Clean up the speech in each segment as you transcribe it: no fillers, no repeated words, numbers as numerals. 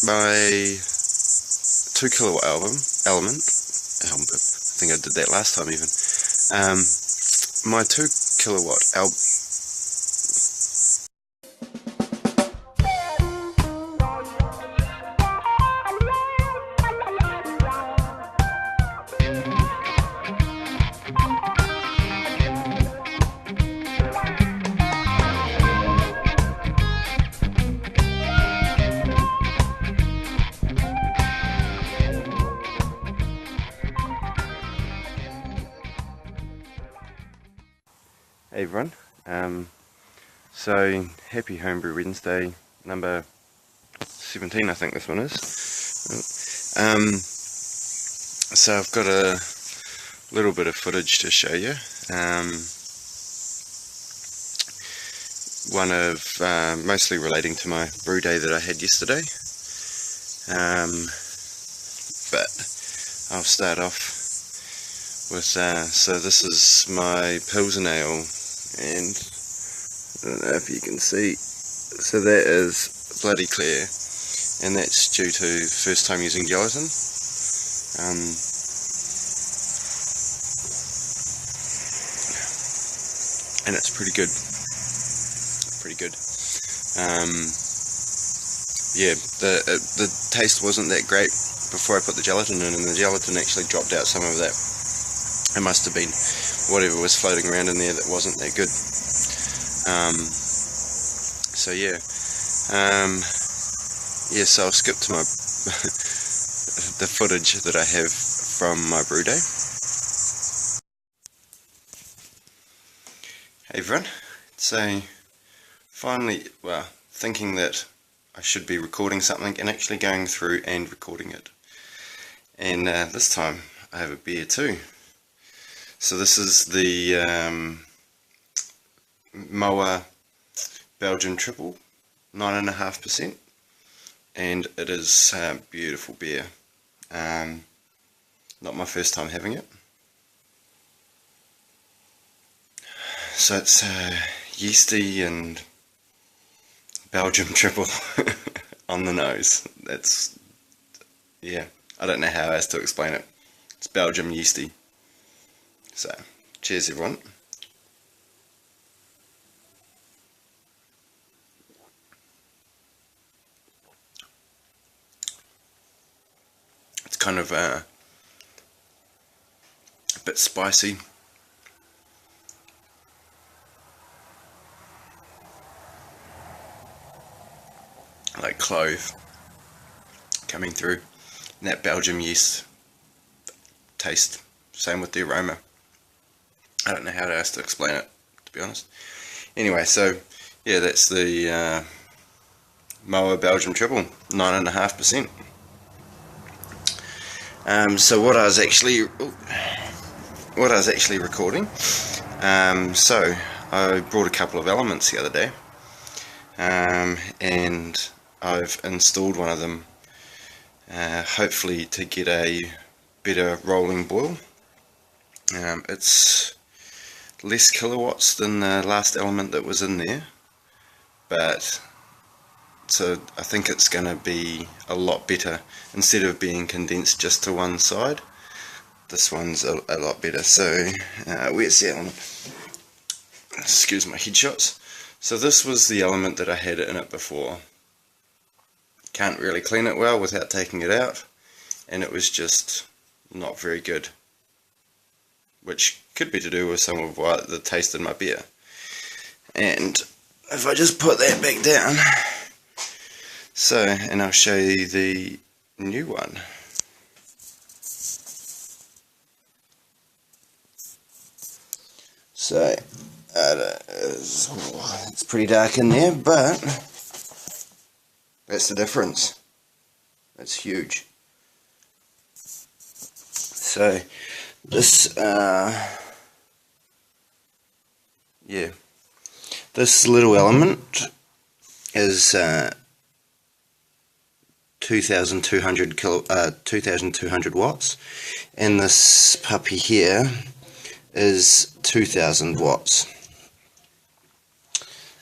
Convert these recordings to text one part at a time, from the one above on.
my 2 kilowatt element. I think I did that last time even. My 2 kilowatt Hey everyone, so happy Homebrew Wednesday, number 17 I think this one is. So I've got a little bit of footage to show you. One of mostly relating to my brew day that I had yesterday, but I'll start off with, so this is my Pilsner ale, and I don't know if you can see, so that is bloody clear, and that's due to first time using gelatin. And it's pretty good. Yeah, the taste wasn't that great before I put the gelatin in, and the gelatin actually dropped out some of that. It must have been whatever was floating around in there that wasn't that good. So yeah, so I'll skip to my the footage that I have from my brew day. Hey everyone, so finally, well, thinking that I should be recording something and actually going through and recording it. And this time I have a beer too. So this is the Moa Belgian Triple, 9.5%, and it is a beautiful beer. Not my first time having it. So it's yeasty and Belgium Triple on the nose. That's, yeah, I don't know how else to explain it. It's Belgium yeasty. So, cheers everyone. It's kind of a bit spicy. Like clove coming through. And that Belgium yeast taste. Same with the aroma. I don't know how else to explain it, to be honest. Anyway, so yeah, that's the Moa Belgium Triple, 9.5%. So what I was actually recording. So I brought a couple of elements the other day, and I've installed one of them, hopefully to get a better rolling boil. It's less kilowatts than the last element that was in there, but so I think it's going to be a lot better. Instead of being condensed just to one side, this one's a lot better. So where's the element? Excuse my headshots. So this was the element that I had in it before. Can't really clean it well without taking it out, and it was just not very good, which could be to do with some of what the taste in my beer. And if I just put that back down, so, and I'll show you the new one. So, it's pretty dark in there, but that's the difference. That's huge. So, this, yeah, this little element is 2,200 watts, and this puppy here is 2,000 watts.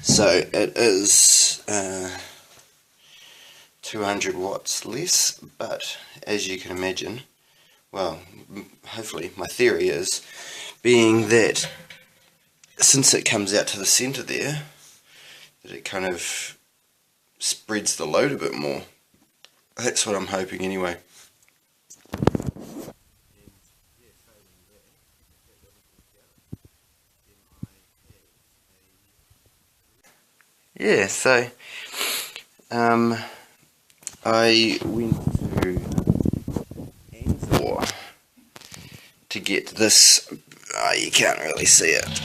So it is 200 watts less, but as you can imagine, well, hopefully my theory is, being that since it comes out to the centre there, that it kind of spreads the load a bit more. That's what I'm hoping anyway. Yeah, so I went to Anzor to get this. You can't really see it.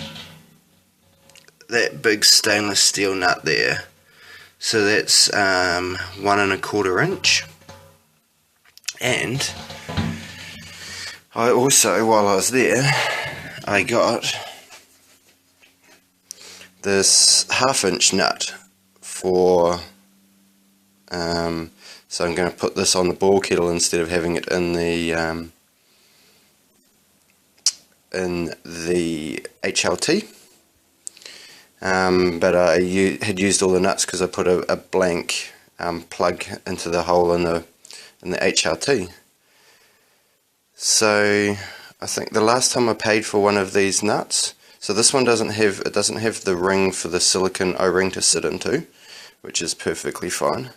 That big stainless steel nut there. So that's 1¼ inch. And I also, while I was there, I got this 1/2 inch nut for, so I'm going to put this on the ball kettle instead of having it in the HLT. But I had used all the nuts because I put a blank plug into the hole in the HLT. So I think the last time I paid for one of these nuts, so this one doesn't have the ring for the silicone O-ring to sit into, which is perfectly fine.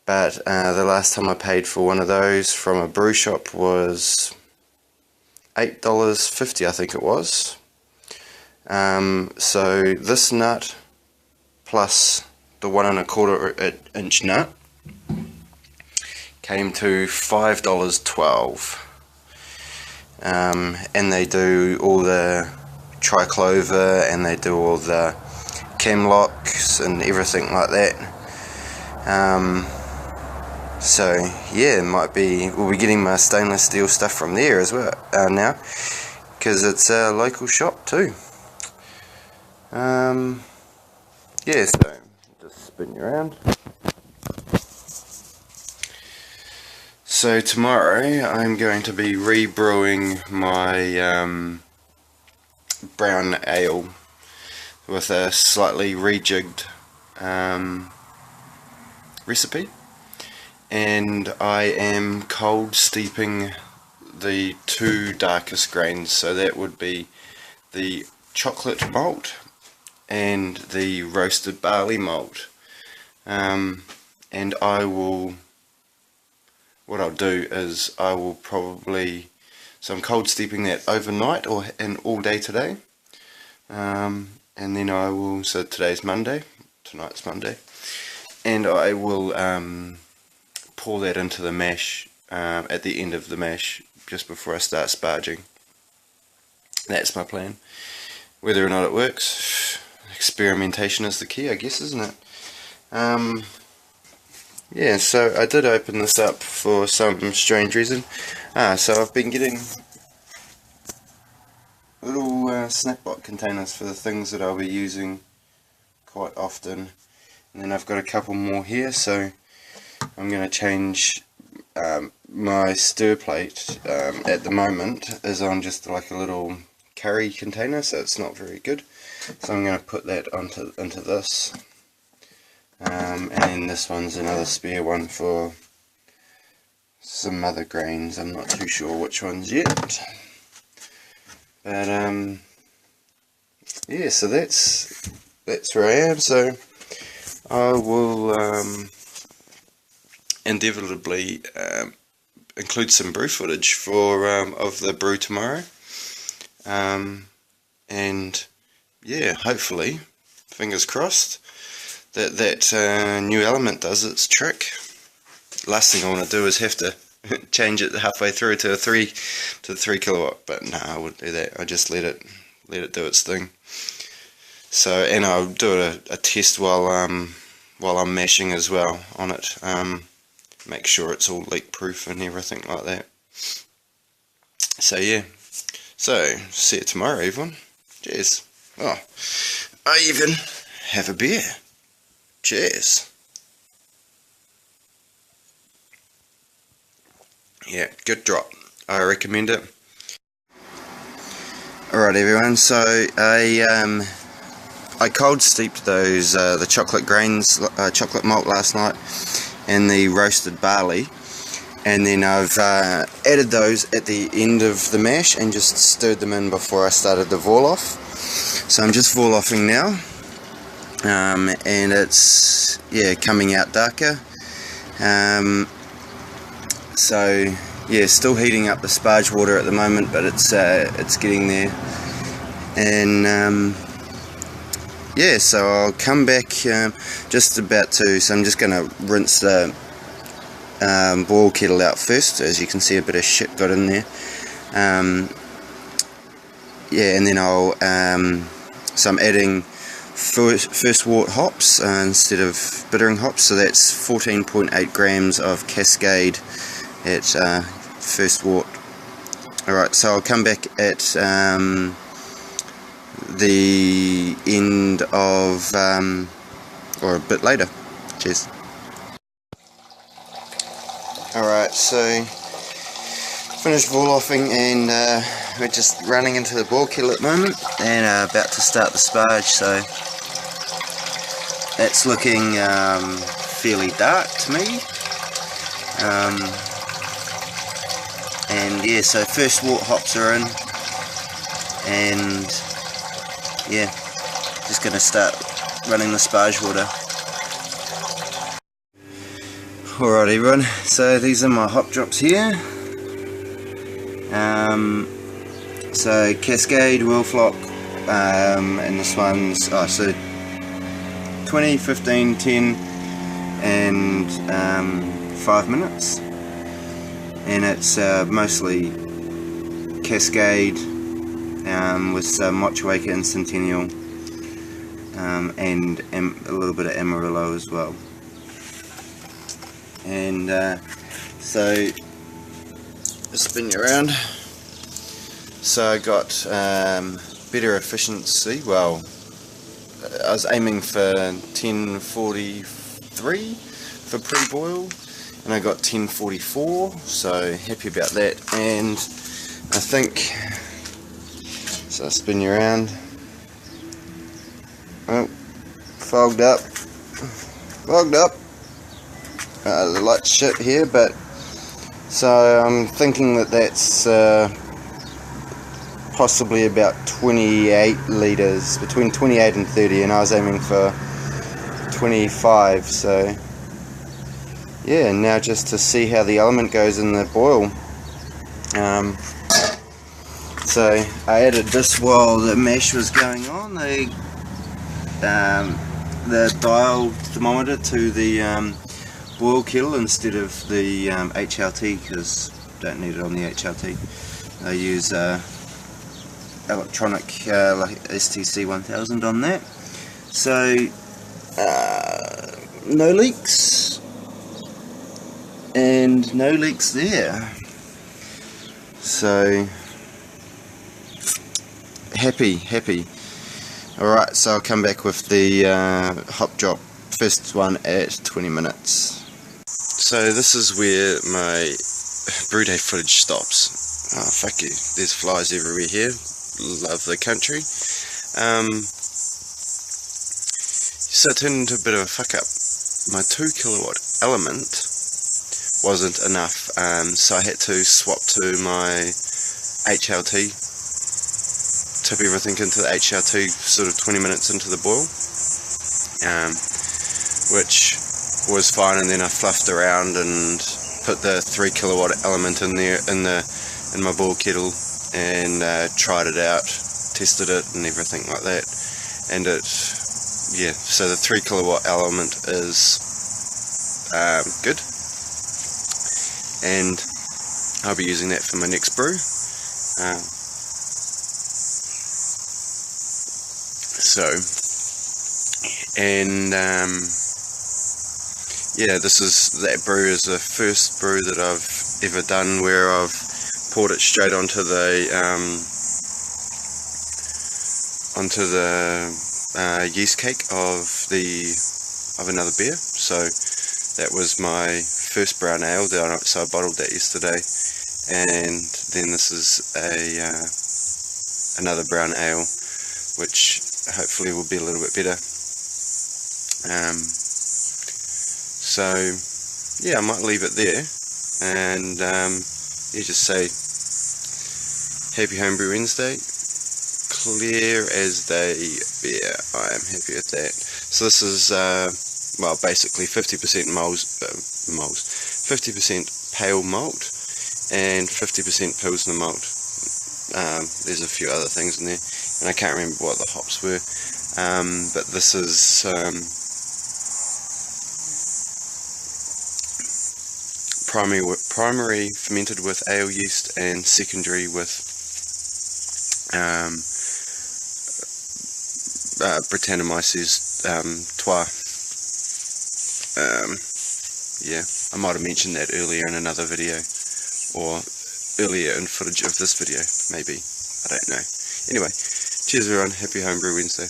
But the last time I paid for one of those from a brew shop was $8.50, I think it was. So this nut plus the 1¼ inch nut came to $5.12. And they do all the triclover and they do all the cam locks and everything like that. So yeah, we'll be getting my stainless steel stuff from there as well now, because it's a local shop too. Yeah, so just spin you around. So tomorrow I'm going to be rebrewing my brown ale with a slightly rejigged recipe, and I am cold steeping the 2 darkest grains, so that would be the chocolate malt and the roasted barley malt. And what I'll do is I will probably, so I'm cold steeping that overnight and all day today, and then I will, so today's Monday, tonight's Monday, and I will pour that into the mash at the end of the mash just before I start sparging. That's my plan. Whether or not it works, experimentation is the key, I guess, isn't it? Yeah, so I did open this up for some strange reason. So I've been getting little snapbot containers for the things that I'll be using quite often. And then I've got a couple more here, so I'm going to change my stir plate at the moment is on just like a little curry container, so it's not very good. So I'm going to put that into this. And then this one's another spare one for some other grains. I'm not too sure which ones yet. But yeah, so that's where I am. So I will inevitably include some brew footage of the brew tomorrow. And yeah, hopefully, fingers crossed, that new element does its trick. Last thing I want to do is have to change it halfway through to the 3 kilowatt, but no, I wouldn't do that. I just let it do its thing. So, and I'll do a test while I'm mashing as well on it. Make sure it's all leak proof and everything like that. So yeah. So see you tomorrow, everyone. Cheers. Oh, I even have a beer. Cheers. Yeah, good drop. I recommend it. Alright everyone, so I cold steeped those the chocolate grains, chocolate malt last night, and the roasted barley, and then I've added those at the end of the mash and just stirred them in before I started the Vorloff. So I'm just Vorloffing now, and it's coming out darker. So yeah, still heating up the sparge water at the moment, but it's getting there. And yeah, so I'll come back just about to. So I'm just going to rinse the boil kettle out first. As you can see, a bit of shit got in there. Yeah, and then I'll so I'm adding first wort hops instead of bittering hops. So that's 14.8 grams of Cascade at first wort. Alright, so I'll come back at the end of or a bit later. Cheers. Alright, so finished Vorloffing, and we're just running into the boil kettle at the moment and about to start the sparge. So that's looking fairly dark to me. And yeah, so first wort hops are in, and yeah, just going to start running the sparge water. Alright everyone, so these are my hop drops here. So Cascade, Willflock, and this one's so 20, 15, 10 and 5 minutes, and it's mostly Cascade with some Mochueka and Centennial, and a little bit of Amarillo as well. And so spin you around. So I got better efficiency. Well, I was aiming for 1043 for pre-boil, and I got 1044, so happy about that. And I think, so I spin you around. Oh, fogged up. The light's shit here, but so I'm thinking that that's possibly about 28 litres, between 28 and 30, and I was aiming for 25. So yeah, now just to see how the element goes in the boil. So I added this while the mash was going on, the dial thermometer to the boil kettle instead of the HLT, because don't need it on the HLT. I use electronic like STC 1000 on that. So no leaks, and no leaks there. So happy. Alright, so I'll come back with the hop drop, first one at 20 minutes. So this is where my brew day footage stops. Oh fuck you, there's flies everywhere here. Love the country. So it turned into a bit of a fuck up. My 2 kilowatt element wasn't enough, so I had to swap to my HLT, tip everything into the HLT sort of 20 minutes into the boil, which was fine. And then I fluffed around and put the 3 kilowatt element in there in my boil kettle, and tried it out, tested it and everything like that, and so the 3 kilowatt element is good, and I'll be using that for my next brew. That brew is the first brew that I've ever done where I've poured it straight onto the yeast cake of another beer. So that was my first brown ale, so I bottled that yesterday, and then this is another brown ale, which hopefully will be a little bit better. So yeah, I might leave it there, and you just say Happy Homebrew Wednesday, clear as day. Yeah, I am happy with that. So this is well, basically 50% 50% pale malt and 50% Pilsner malt. There's a few other things in there, and I can't remember what the hops were, but this is primary fermented with ale yeast and secondary with Brettanomyces Trois. Yeah, I might have mentioned that earlier in another video, or earlier in footage of this video, maybe, I don't know. Anyway, cheers everyone, happy Homebrew Wednesday.